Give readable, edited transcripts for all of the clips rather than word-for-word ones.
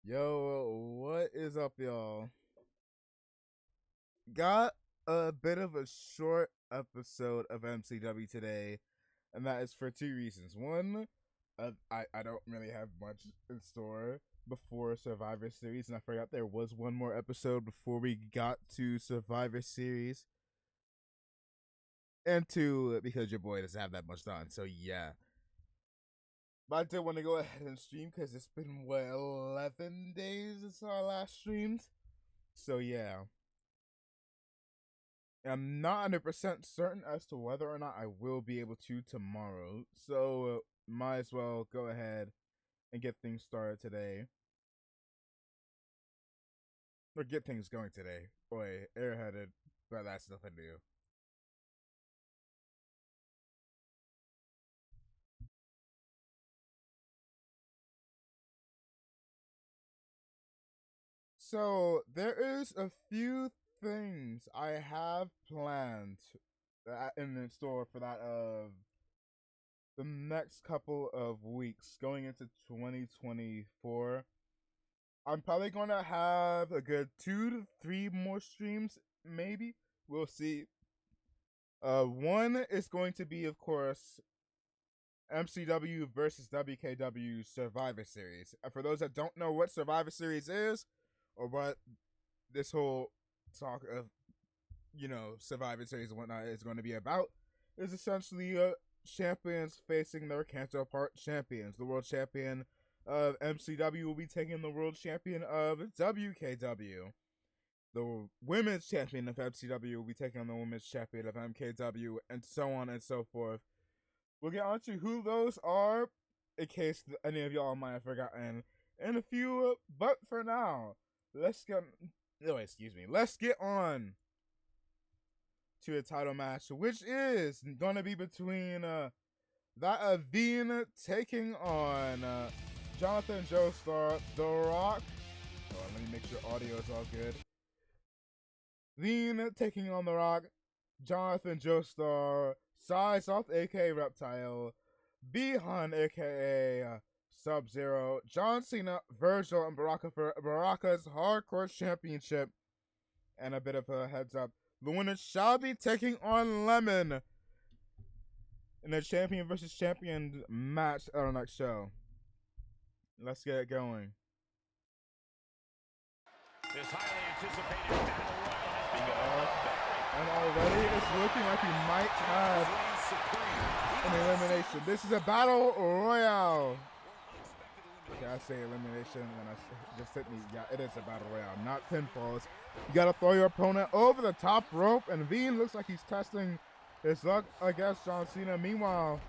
Yo, what is up, y'all? Got a bit of a short episode of MCW today, and that is for two reasons. One, I don't really have much in store before Survivor Series, and I forgot there was one more episode before we got to Survivor Series. And two, because your boy doesn't have that much done, so yeah. But I did want to go ahead and stream because it's been, 11 days since our last streamed? So yeah. I'm not 100% certain as to whether or not I will be able to tomorrow. So might as well go ahead and get things started today. Or get things going today. Boy, airheaded, but that's nothing new. So there is a few things I have planned in store for that of the next couple of weeks going into 2024. I'm probably gonna have a good 2 to 3 more streams, maybe. We'll see. One is going to be, of course, MCW versus WKW Survivor Series. For those that don't know what Survivor Series is, or what this whole talk of, Survivor Series and whatnot is going to be about, is essentially champions facing their counterpart champions. The world champion of MCW will be taking the world champion of WKW. The women's champion of MCW will be taking on the women's champion of MKW, and so on and so forth. We'll get on to who those are, in case any of y'all might have forgotten in a few, but for now, let's get on to a title match, which is going to be between that of Dean taking on Jonathan Joestar, The Rock. Hold on, let me make sure audio is all good. Dean taking on The Rock, Jonathan Joestar, Cy Soft aka Reptile, B-Hun aka Sub-Zero, John Cena, Virgil, and Baraka for Baraka's Hardcore Championship. And a bit of a heads up, the winner shall be taking on Lemon in a champion versus champion match on our next show. Let's get it going. This highly anticipated battle royal has begun. And already it's looking like we might have an elimination. This is a battle royale. Okay, I say elimination and I just hit me. Yeah, it is a battle royale, not pinfalls. You gotta throw your opponent over the top rope, and Veen looks like he's testing his luck against John Cena. Meanwhile,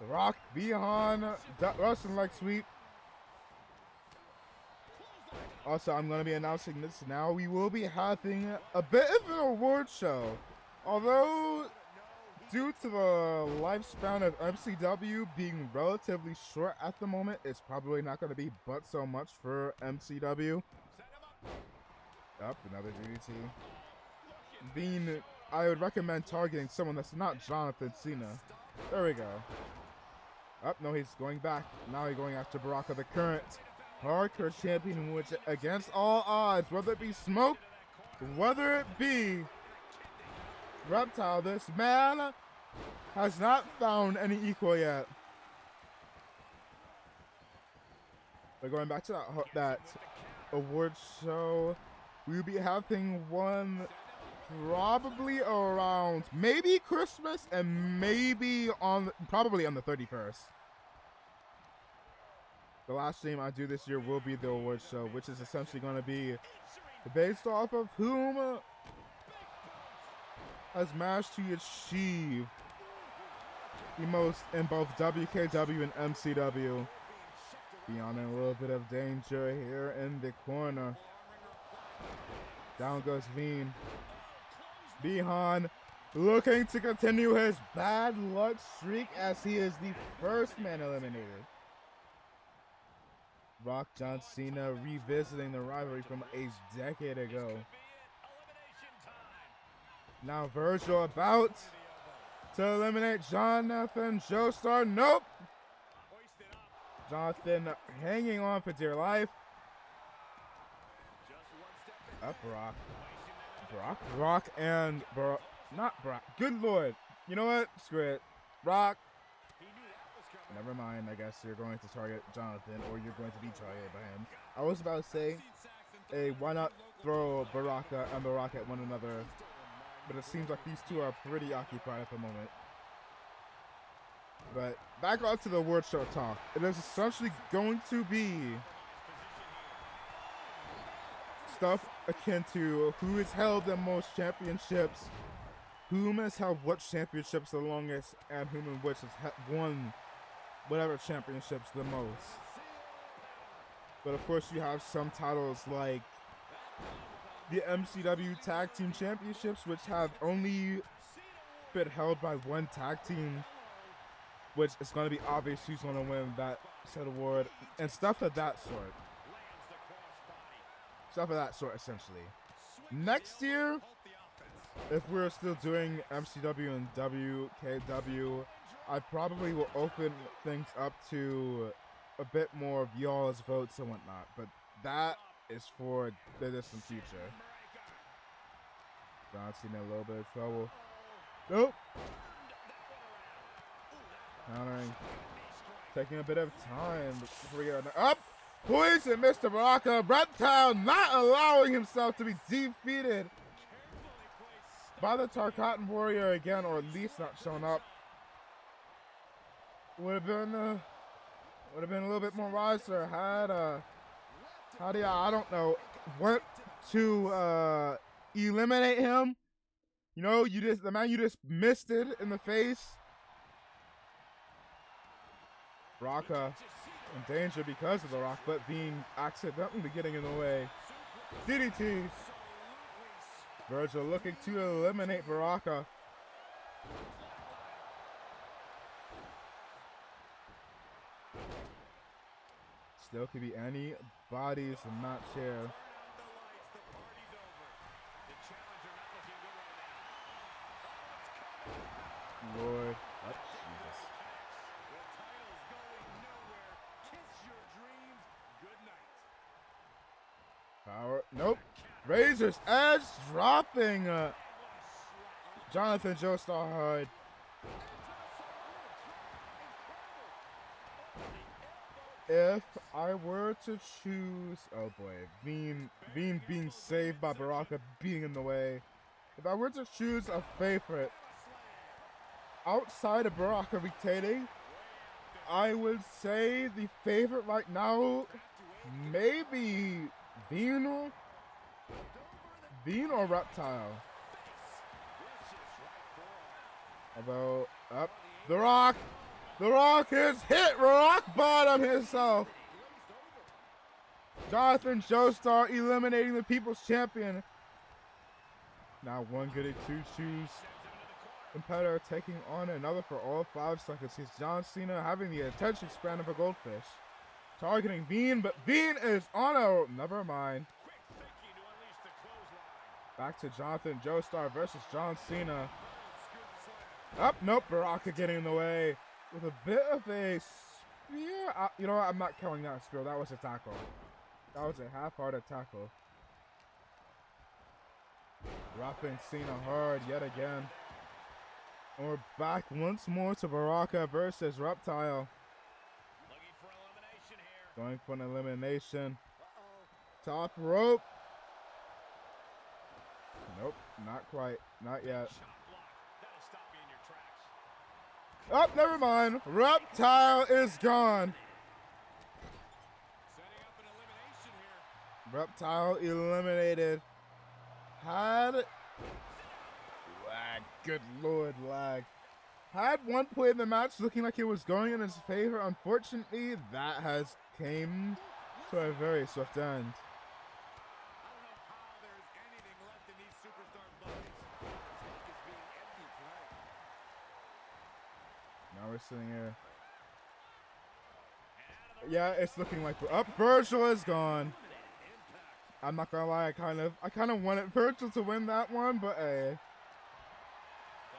The Rock behind Russian leg sweep. Also, I'm going to be announcing this now. We will be having a bit of an award show. Although, due to the lifespan of MCW being relatively short at the moment, it's probably not going to be but so much for MCW. Up, another DDT. Being, I would recommend targeting someone that's not Jonathan Cena. There we go. Up, no, he's going back. Now he's going after Baraka, the current Hardcore champion, which against all odds, whether it be Smoke, whether it be Reptile, this man has not found any equal yet. But going back to that award show, we'll be having one probably around maybe Christmas and maybe probably on the 31st. The last stream I do this year will be the award show, which is essentially going to be based off of whom has managed to achieve the most in both WKW and MCW. Beyond a little bit of danger here in the corner. Down goes Veen. Bihan looking to continue his bad luck streak as he is the first man eliminated. Rock John Cena revisiting the rivalry from a decade ago. Now Virgil about to eliminate Jonathan Joestar. Nope. Jonathan hanging on for dear life. Up Brock. Brock and not Brock. Good Lord. You know what? Screw it. Brock. Never mind. I guess you're going to target Jonathan, or you're going to be targeted by him. I was about to say, hey, why not throw Baraka and The Rock at one another? But it seems like these two are pretty occupied at the moment. But back on to the award show talk. It is essentially going to be stuff akin to who has held the most championships, whom has held what championships the longest, and whom and which has won whatever championships the most. But of course you have some titles like the MCW Tag Team Championships, which have only been held by one tag team, which is going to be obvious who's going to win that said award, and stuff of that sort. Stuff of that sort, essentially. Next year, if we're still doing MCW and WKW, I probably will open things up to a bit more of y'all's votes and whatnot, but that is for the distant future. John Cena in a little bit of trouble. Nope. Countering. Taking a bit of time before we get up. Poison, Mr. Baraka. Reptile not allowing himself to be defeated by the Tarkatan Warrior again, or at least not showing up. Would have been a little bit more wiser had I don't know, went to eliminate him. You know, the man you just missed it in the face. Baraka in danger because of the rock, but being accidentally getting in the way. DDTs. Virgil looking to eliminate Baraka. Still could be anybody's match here. Lord. Oh, Jesus. Power. Nope. Razor's Edge dropping Jonathan Joestar hard. If I were to choose, oh boy, being saved by Baraka being in the way. If I were to choose a favorite outside of Baraka retaining, I would say the favorite right now, maybe Bean or Reptile. Although, up, The Rock has hit rock bottom himself. Jonathan Joestar eliminating the People's Champion. Now one goody two-shoes competitor taking on another for all 5 seconds. He's John Cena having the attention span of a goldfish. Targeting Bean, but Bean is on a... Never mind. Back to Jonathan Joestar versus John Cena. Up, nope, Baraka getting in the way with a bit of a spear. You know what, I'm not counting that spear. That was a tackle. That was a half-hearted tackle. Dropping Cena hard yet again. And we're back once more to Baraka versus Reptile. Going for an elimination. Top rope. Nope, not quite. Not yet. Oh, never mind. Reptile is gone. Reptile eliminated. Had... Lag. Good lord, lag. Had one point in the match looking like it was going in his favor. Unfortunately, that has came to a very swift end. Now we're sitting here. Yeah, it's looking like Virgil is gone. I'm not gonna lie, I kind of wanted Virgil to win that one, but hey,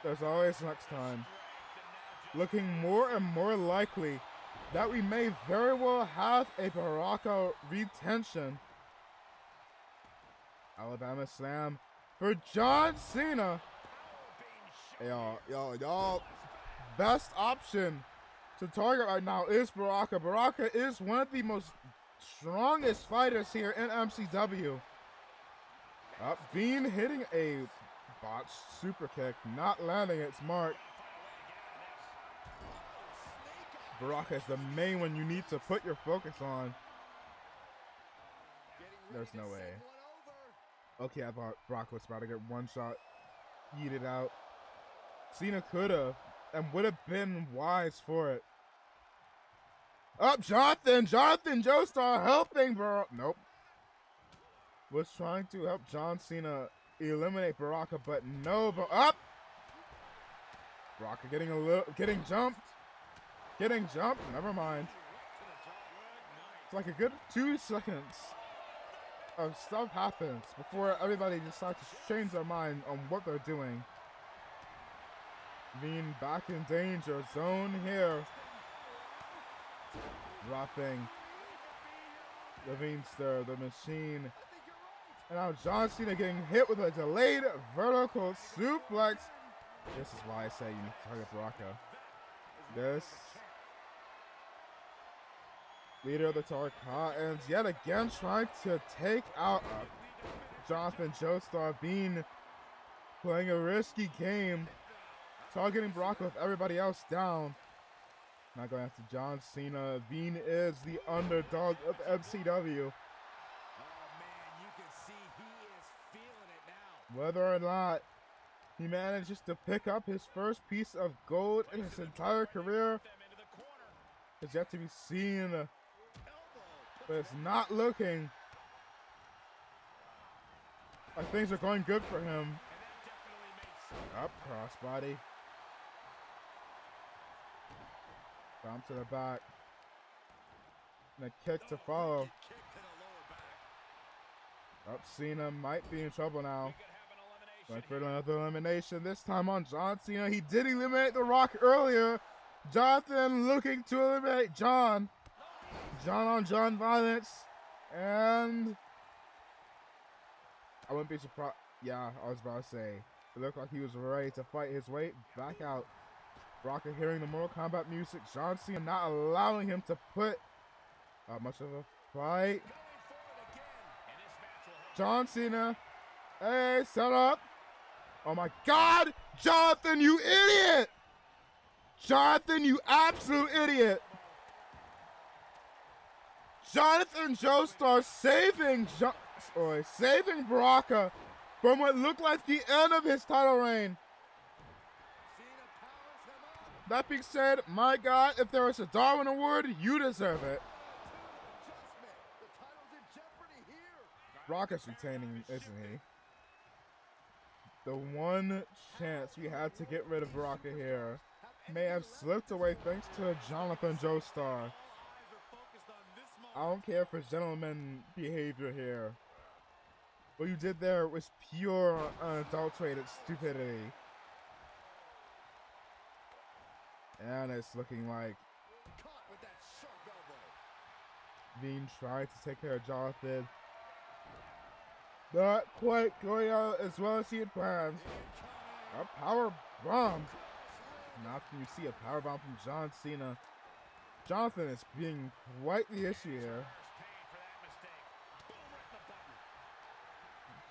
there's always next time. Looking more and more likely that we may very well have a Baraka retention. Alabama Slam for John Cena. Y'all. Best option to target right now is Baraka. Baraka is one of the most strongest fighters here in MCW. Bean hitting a botched super kick, not landing its mark. Baraka is the main one you need to put your focus on. There's no way. Okay, I thought Baraka was about to get one shot, yeeted out. Cena could have and would have been wise for it. Up, Jonathan Joestar helping Nope. Was trying to help John Cena eliminate Baraka, but no, up. Baraka getting jumped. Never mind. It's like a good 2 seconds of stuff happens before everybody decides to change their mind on what they're doing. Being back in danger zone here. Dropping the Veenster, the machine. And now John Cena getting hit with a delayed vertical suplex. This is why I say you need to target Baraka. This leader of the Tarkatans yet again trying to take out Jonathan Joestar. Bean playing a risky game, targeting Brock with everybody else down. Not going after John Cena. Bean is the underdog of MCW. Whether or not he manages to pick up his first piece of gold in his entire career is yet to be seen, but it's not looking like things are going good for him. Up crossbody. Down to the back. And a kick to follow. Up, Cena might be in trouble now. Going for another elimination, this time on John Cena. He did eliminate The Rock earlier. Jonathan looking to eliminate John. John on John violence. And I wouldn't be surprised. Yeah, I was about to say. It looked like he was ready to fight his way back out. Brock hearing the Mortal Kombat music. John Cena not allowing him to put up much of a fight. John Cena. Hey, set up. Oh my God, Jonathan, you idiot! Jonathan, you absolute idiot! Jonathan Joestar saving Baraka from what looked like the end of his title reign. That being said, my God, if there was a Darwin Award, you deserve it. Baraka's retaining, isn't he? The one chance we had to get rid of Baraka here may have slipped away thanks to Jonathan Joestar. I don't care for gentleman behavior here. What you did there was pure, unadulterated stupidity. And it's looking like Bean tried to take care of Jonathan. Not quite going out as well as he had planned. A power bomb. Now can you see a power bomb from John Cena? Jonathan is being quite the issue here.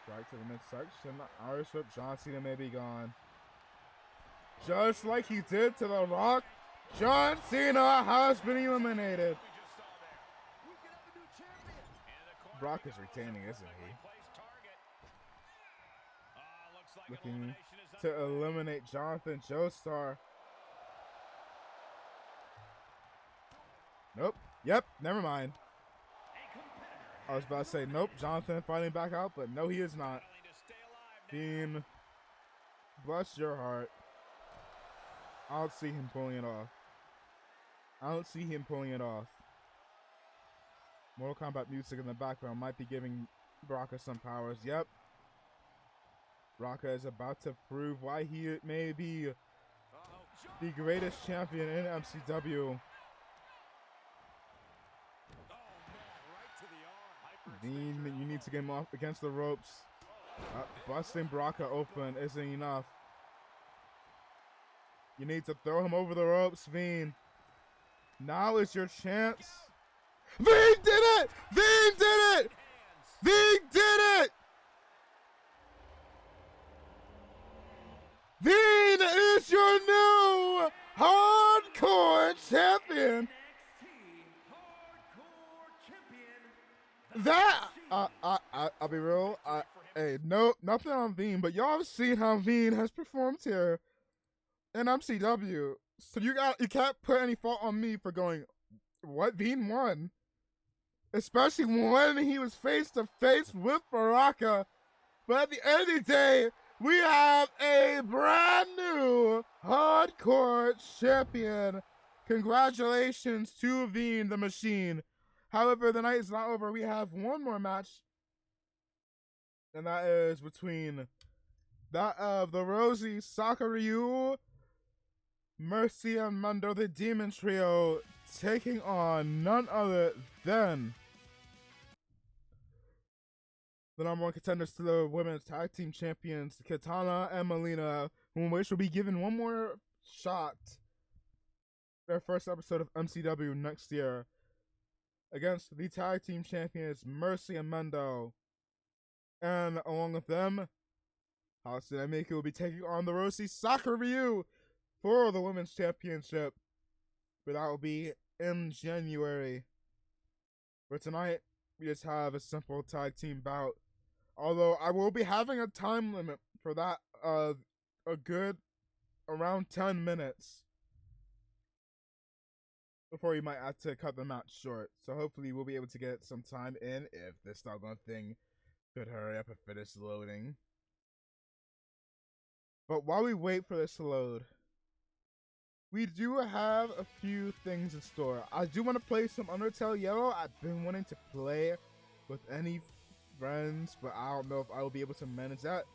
Strike to the midsection. Irish whip. John Cena may be gone. Just like he did to The Rock, John Cena has been eliminated. Brock is retaining, isn't he? Looking to eliminate Jonathan Joestar. Nope. Yep. Never mind. I was about to say, nope. Jonathan fighting back out, but no, he is not. Bean, bless your heart. I don't see him pulling it off. I don't see him pulling it off. Mortal Kombat music in the background might be giving Baraka some powers. Yep. Baraka is about to prove why he may be the greatest champion in MCW. Dean, you need to get him off against the ropes. Busting Baraka open isn't enough. You need to throw him over the ropes, Veen. Now is your chance. Veen did it! Veen did it! Veen did it! Veen is your new hardcore champion. That I'll be real. Hey, no, nothing on Veen, but y'all have seen how Veen has performed here in MCW. So you can't put any fault on me for going, what, Veen won? Especially when he was face to face with Baraka. But at the end of the day, we have a brand new hardcore champion. Congratulations to Veen the Machine. However, the night is not over. We have one more match. And that is between that of the Rosie Sakuryu, Mercy and Mundo, the Demon Trio, taking on none other than the number one contenders to the women's tag team champions, Katana and Melina, which will be given one more shot their first episode of MCW next year against the tag team champions Mercy and Mendo. And along with them, Hatsune Miku will be taking on the Roshi Sakura Ryu for the Women's Championship. But that will be in January. For tonight, we just have a simple tag team bout. Although I will be having a time limit for that of a good around 10 minutes before you might have to cut the match short. So hopefully we'll be able to get some time in if this doggone thing could hurry up and finish loading. But while we wait for this to load, we do have a few things in store. I do want to play some Undertale Yellow. I've been wanting to play with any friends, but I don't know if I will be able to manage that.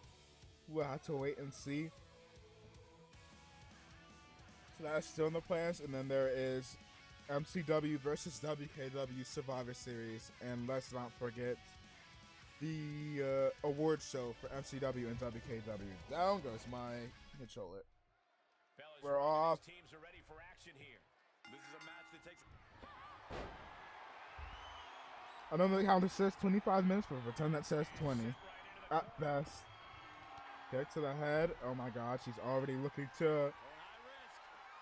We'll have to wait and see. So that's still in the plans. And then there is MCW versus WKW Survivor Series. And let's not forget the award show for MCW and WKW. Down goes my controller. Fellas, We're off. Teams are ready for action here. This is a match that takes. I know the counter says 25 minutes, but pretend that says 20 at best. Kick to the head. Oh my god, she's already looking to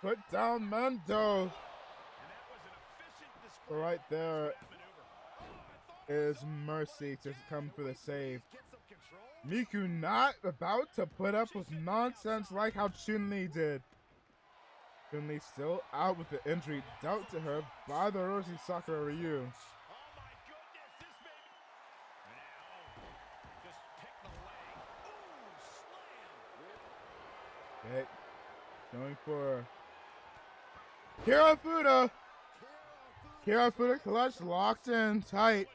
put down Mendo. But right there is Mercy to come for the save. Miku not about to put up with nonsense like how Chun-Li did. Chun-Li still out with the injury dealt to her by the Roshi Sakura Ryu. Kick. Going for Kirafuda. Kirafuda clutch locked in tight.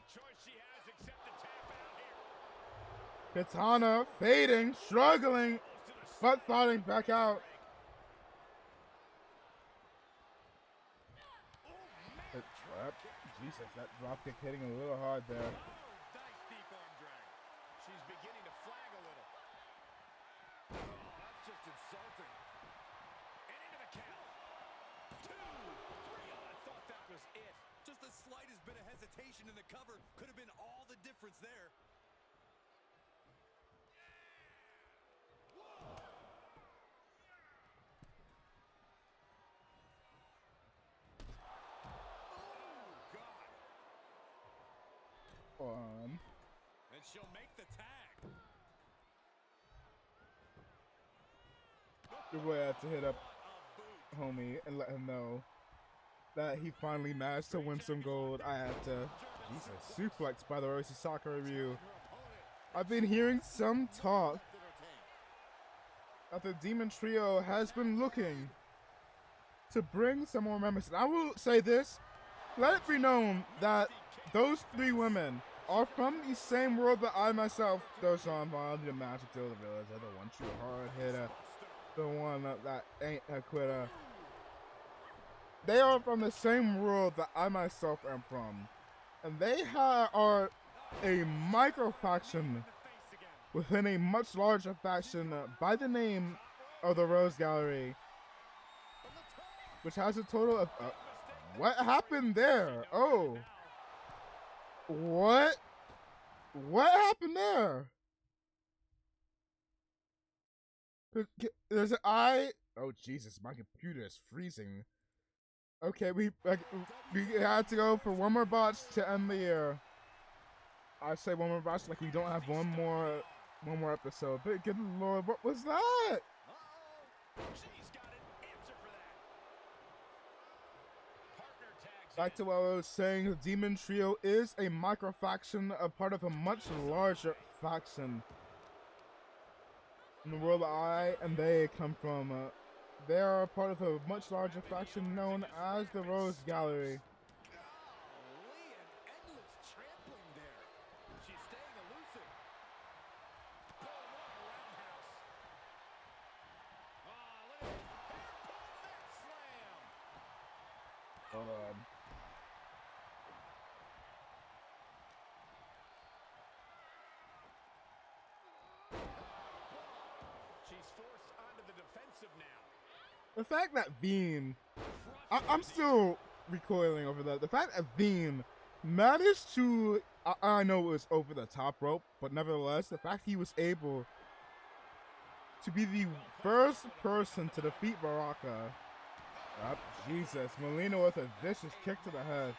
Katana fading, struggling, but fighting back out. Jesus, that drop kick hitting a little hard there. She's beginning to flag a little. That's just insulting. And into the count. 2, 3. I thought that was it. Just the slightest bit of hesitation in the cover could have been all the difference there. And she'll make the tag. Your boy had to hit up homie and let him know that he finally managed to win some gold. I had to, Jesus, suplex by the Roshi Sakura Ryu. I've been hearing some talk that the Demon Trio has been looking to bring some more members. And I will say this, let it be known that those 3 women are from the same world that I myself, Doshan Vaughn, the Magic Deal, the Villager, the one true hard hitter, the one that ain't a quitter. They are from the same world that I myself am from. And they are a micro faction within a much larger faction by the name of the Rose Gallery, which has a total of... what happened there? Oh. What? What happened there? There's an eye. Oh Jesus, my computer is freezing. Okay, we had to go for one more botch to end the year. I say one more botch like we don't have one more episode. But good lord, what was that? Back to what I was saying, the Demon Trio is a micro faction, a part of a much larger faction. In the world that I and they come from, they are a part of a much larger faction known as the Rose Gallery. Hold on. She's forced onto the defensive now. The fact that Bean I'm still recoiling over that. The fact that Veem managed to, I know it was over the top rope, but nevertheless, the fact he was able to be the first person to defeat Baraka. Oh, Jesus, Molina with a vicious kick to the head.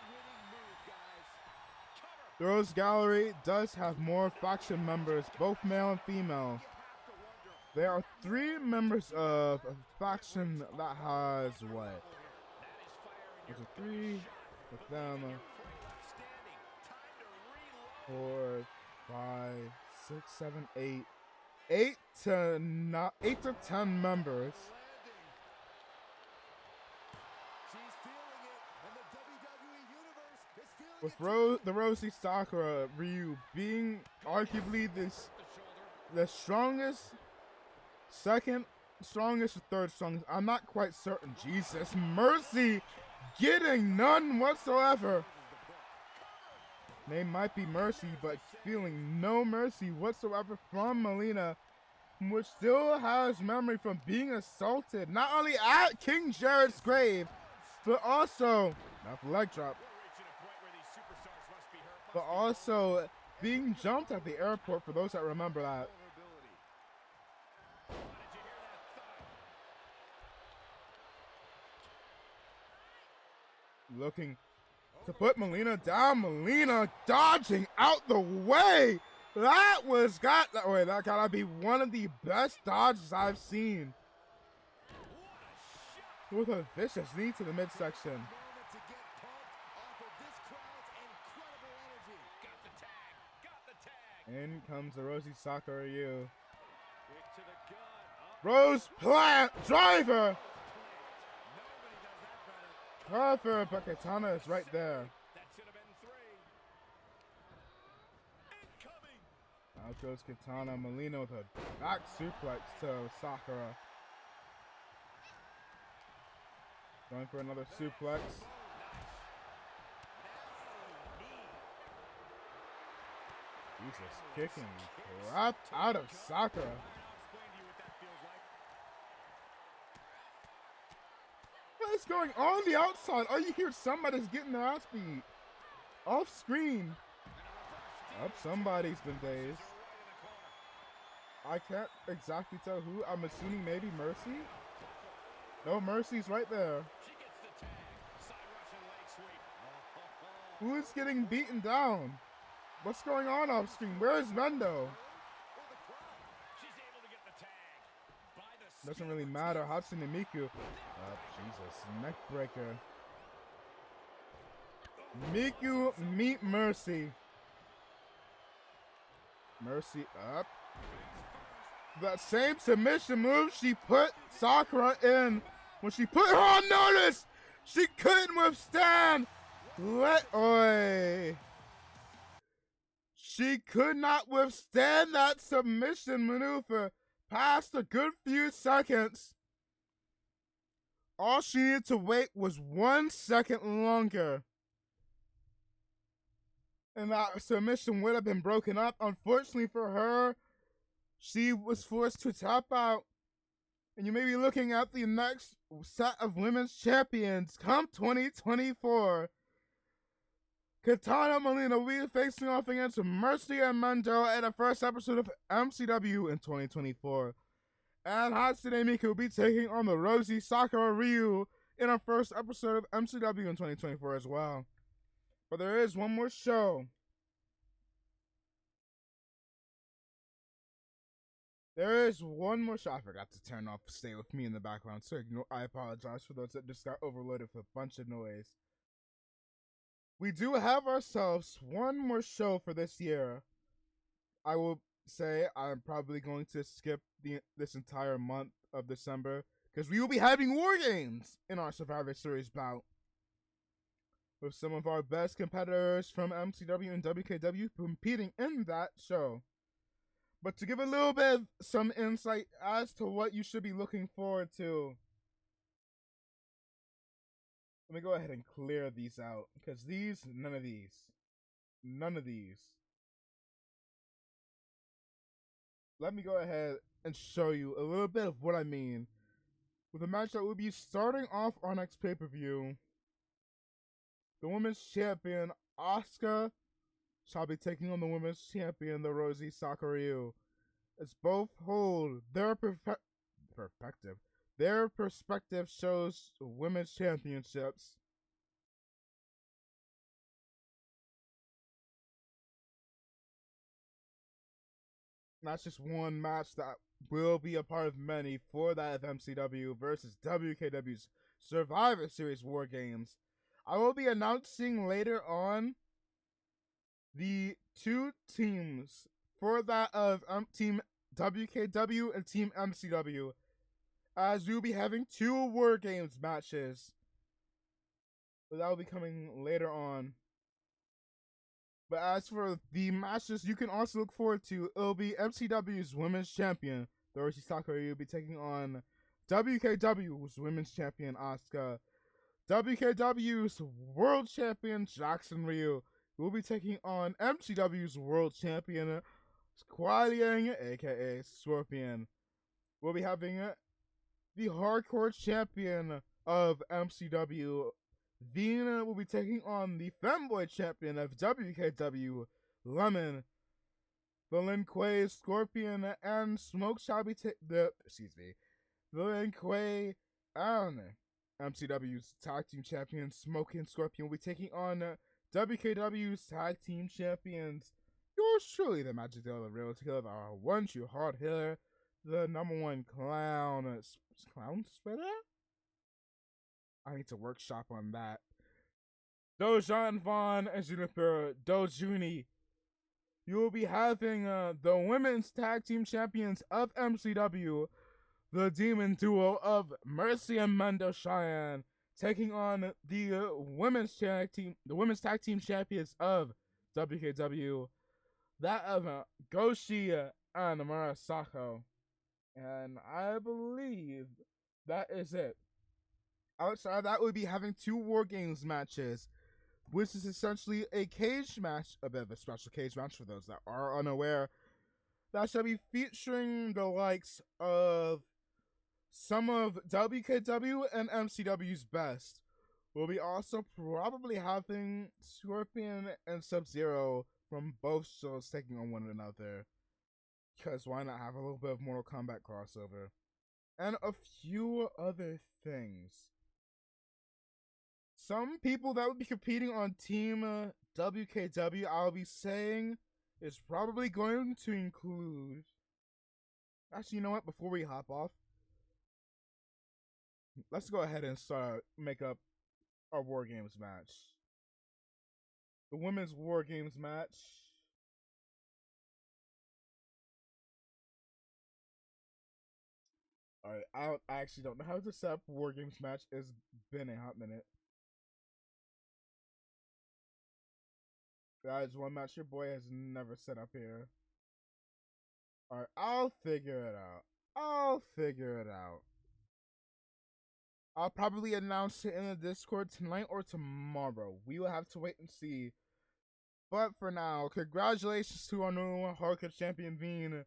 The Rose Gallery does have more faction members, both male and female. There are 3 members of a faction that has what? There's a 3 with them. 4, 5, 6, 7, 8. 8 to 10 members. With the Rosie Sakura Ryu being arguably the strongest, second strongest, or third strongest, I'm not quite certain. Jesus, Mercy getting none whatsoever. Name might be Mercy, but feeling no mercy whatsoever from Molina, which still has memory from being assaulted not only at King Jared's grave, but also not the leg drop. But also being jumped at the airport, for those that remember that. Looking to put Molina down. Molina dodging out the way. That gotta be one of the best dodges I've seen. With a vicious knee to the midsection. In comes the Rosie Sakura Ryu. Rose Plant Driver! Perfect, but Katana is right there. Out goes Katana. Molina with a back suplex to Sakura. Going for another suplex. Jesus, kicking crap out of Sakura. What is going on the outside? Oh, you hear somebody's getting their ass beat. Off screen. Up, somebody's been dazed. I can't exactly tell who. I'm assuming maybe Mercy. No, Mercy's right there. Who is getting beaten down? What's going on off screen? Where is Mendo? Doesn't really matter. Hatsune Miku. Oh, Jesus. Neck breaker. Miku meet Mercy. Mercy up. That same submission move she put Sakura in. When she put her on notice, she couldn't withstand. She could not withstand that submission maneuver past a good few seconds. All she needed to wait was 1 second longer. And that submission would have been broken up. Unfortunately for her, she was forced to tap out. And you may be looking at the next set of women's champions come 2024. Katana Molina will be facing off against Mercy and Mendo in the first episode of MCW in 2024. And Hatsune Miku will be taking on the Rosie Sakura Ryu in our first episode of MCW in 2024 as well. But there is one more show. There is one more show. I forgot to turn off Stay With Me in the background, so I apologize for those that just got overloaded with a bunch of noise. We do have ourselves one more show for this year. I will say I'm probably going to skip this entire month of December because we will be having War Games in our Survivor Series bout with some of our best competitors from MCW and WKW competing in that show. But to give a little bit of some insight as to what you should be looking forward to, let me go ahead and clear these out, because none of these. Let me go ahead and show you a little bit of what I mean with a match that will be starting off our next pay-per-view. The women's champion, Asuka, shall be taking on the women's champion, the Rosie Sakuryu. As both hold their perspective. Their perspective shows women's championships. That's just one match that will be a part of many for that FMCW versus WKW's Survivor Series War Games. I will be announcing later on the two teams for that of Team WKW and Team MCW, as we will be having 2 War Games matches. But that will be coming later on. But as for the matches you can also look forward to, it'll be MCW's Women's Champion, Rosie Sakuryu, will be taking on WKW's Women's Champion, Asuka. WKW's World Champion, Jackson Ryu, will be taking on MCW's World Champion, Kuai Liang, aka Scorpion. We'll be having the Hardcore Champion of MCW, Vina, will be taking on the Femboy Champion of WKW, Lemon. The Lin Kuei, Scorpion, and Smoke shall be the Lin Kuei and MCW's Tag Team Champions, Smoke and Scorpion, will be taking on WKW's Tag Team Champions. Yours truly, the Magic Dealer, the Real Together, the one true hard hitter, the #1 clown splitter? I need to workshop on that. Dojan Vaughn and Juniper Dojuni. You will be having the Women's Tag Team Champions of MCW, the Demon Duo of Mercy and Mendo Cheyenne, taking on the Women's Tag Team Champions of WKW, that of Goshi and Murasako. And I believe that is it. Outside of that, we'll be having 2 War Games matches, which is essentially a cage match, a bit of a special cage match for those that are unaware, that shall be featuring the likes of some of WKW and MCW's best. We'll be also probably having Scorpion and Sub-Zero from both shows taking on one another, because why not have a little bit of Mortal Kombat crossover? And a few other things. Some people that would be competing on Team WKW, I'll be saying, is probably going to include... Actually, you know what? Before we hop off, let's go ahead and make up our War Games match. The Women's War Games match. Alright, I actually don't know how to set up a War Games match. It's been a hot minute. Guys, one match your boy has never set up here. Alright, I'll figure it out. I'll probably announce it in the Discord tonight or tomorrow. We will have to wait and see. But for now, congratulations to our new Hardcore Champion, Veen.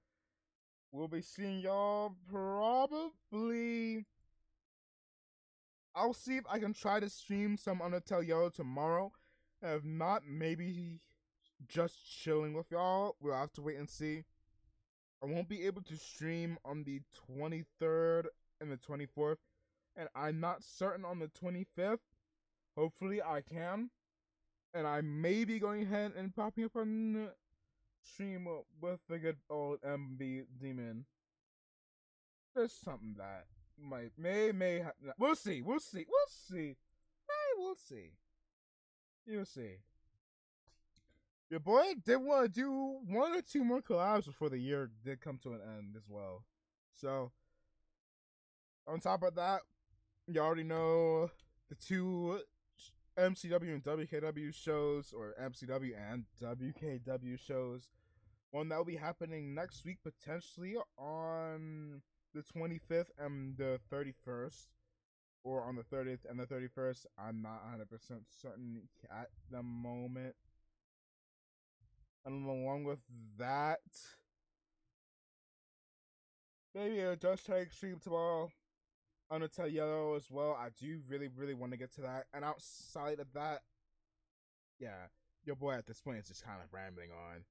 We'll be seeing y'all probably... I'll see if I can try to stream some Undertale Yellow tomorrow. If not, maybe just chilling with y'all. We'll have to wait and see. I won't be able to stream on the 23rd and the 24th. And I'm not certain on the 25th. Hopefully I can. And I may be going ahead and popping up on stream with the good old MB Demon. There's something that may we'll see. You'll see. Your boy did want to do 1 or 2 more collabs before the year did come to an end as well. So, on top of that, you already know the 2 MCW and WKW shows, or MCW and WKW shows. One that will be happening next week, potentially on the 25th and the 31st. Or on the 30th and the 31st. I'm not 100% certain at the moment. And along with that, maybe a Just Take stream tomorrow. Undertale Yellow as well. I do really want to get to that. And outside of that, yeah, your boy at this point is just kind of rambling on.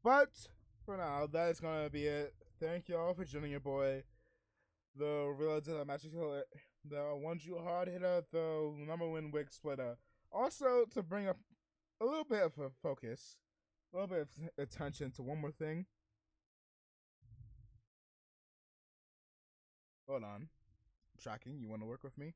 But for now, that is gonna be it. Thank y'all for joining your boy, the real the magic hitter, the one true hard hitter, the #1 wig splitter. Also, to bring up a little bit of a focus, a little bit of attention to one more thing. Hold on. Tracking, you want to work with me?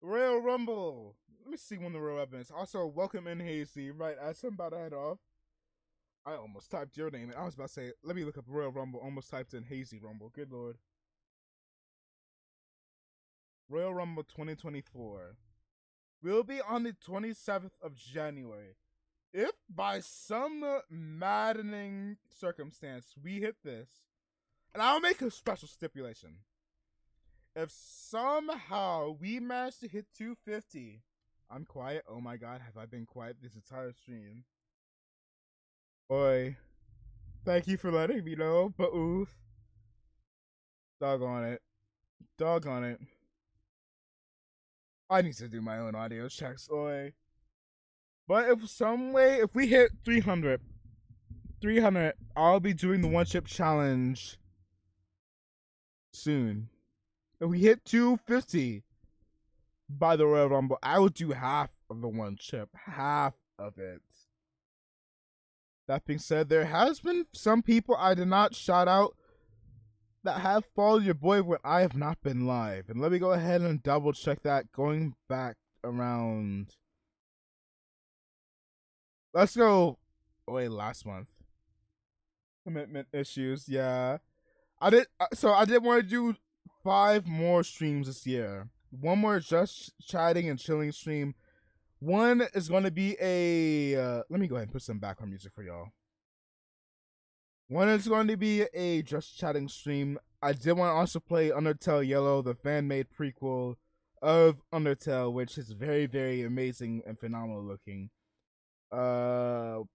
Royal Rumble. Let me see when the Royal Rumble is. Also, welcome in Hazy. Right, as I'm about to head off, I almost typed your name. And I was about to say, let me look up Royal Rumble. Almost typed in Hazy Rumble. Good lord. Royal Rumble 2024 will be on the 27th of January. If by some maddening circumstance we hit this, and I'll make a special stipulation. If somehow we manage to hit 250, I'm quiet. Oh my god, have I been quiet this entire stream? Boy, thank you for letting me know, but oof. Doggone it. Doggone it. I need to do my own audio checks, boy. But if we hit 300, I'll be doing the one chip challenge soon. If we hit 250 by the Royal Rumble, I will do half of the one chip. Half of it. That being said, there has been some people I did not shout out that have followed your boy when I have not been live. And let me go ahead and double check that going back around. Let's go. Wait, last month. Commitment issues, yeah. I did want to do 5 more streams this year. One more just chatting and chilling stream. One is going to be a let me go ahead and put some background music for y'all. One is going to be a just chatting stream. I did want to also play Undertale Yellow, the fan-made prequel of Undertale, which is very, very amazing and phenomenal looking. 2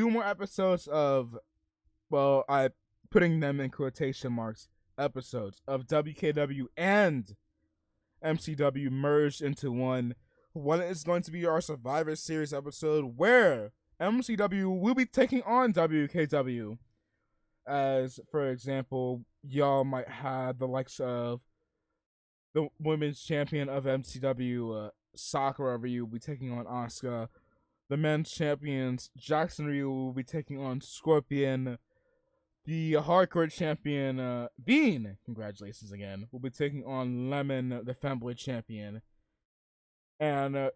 more episodes of, well, I putting them in quotation marks, episodes of WKW and MCW merged into one. One is going to be our Survivor Series episode where MCW will be taking on WKW. As, for example, y'all might have the likes of the women's champion of MCW, Sakura Ryu, will be taking on Asuka. The men's champions, Jackson Ryu, will be taking on Scorpion. The hardcore champion, Bean, congratulations again, will be taking on Lemon, the fanboy champion. And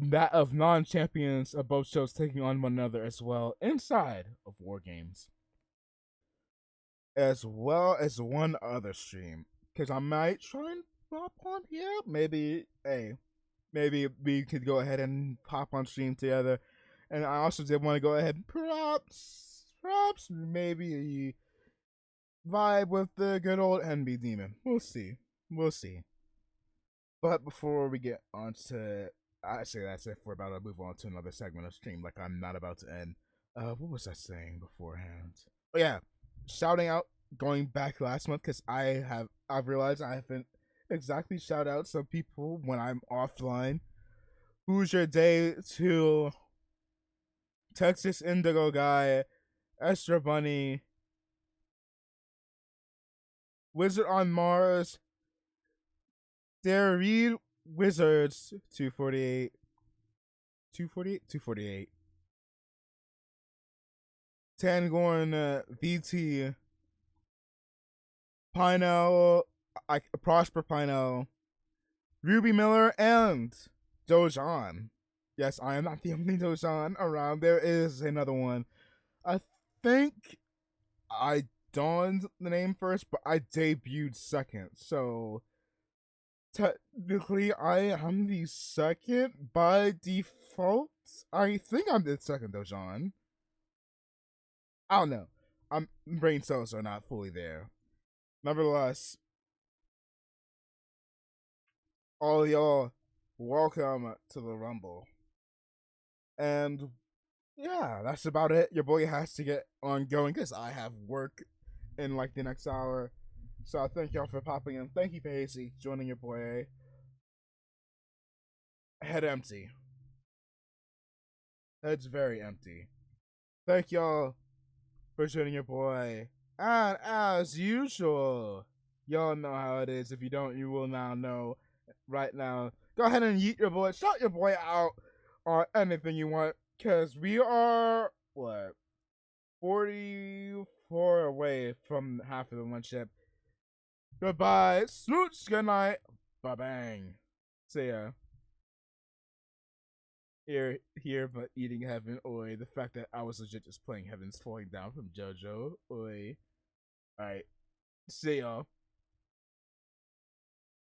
that of non-champions of both shows taking on one another as well inside of War Games. As well as one other stream. Because I might try and pop on here. Maybe we could go ahead and pop on stream together. And I also did want to go ahead and perhaps maybe vibe with the good old NB Demon. We'll see. But before we get on to, actually that's it. We're about to move on to another segment of stream. Like I'm not about to end. What was I saying beforehand? Oh yeah, shouting out going back last month because I've realized I haven't exactly shout out some people when I'm offline. Who's Your Day to Texas Indigo Guy, Esther Bunny, Wizard on Mars, Dare Reed Wizards 248 Tangorn VT Pino, Prosper Pino, Ruby Miller, and Dojan. Yes, I am not the only Dojan around. There is another one. I think I donned the name first, but I debuted second. So technically, I am the second by default. I think I'm the second Dojan. I don't know. Brain cells are not fully there. Nevertheless, all y'all, welcome to the Rumble. And yeah, that's about it. Your boy has to get on going because I have work in like the next hour. So I thank y'all for popping in. Thank you for Hasty joining your boy. Head empty. Head's very empty. Thank y'all for joining your boy. And as usual, y'all know how it is. If you don't, you will now know right now. Go ahead and yeet your boy. Shout your boy out on anything you want. Because we are, 44 away from half of the one ship. Goodbye. Smooch. Good night. Ba-bang. See ya. Here, but eating heaven. Oi, the fact that I was legit just playing Heaven's Falling Down from JoJo. Oi. Alright. See y'all.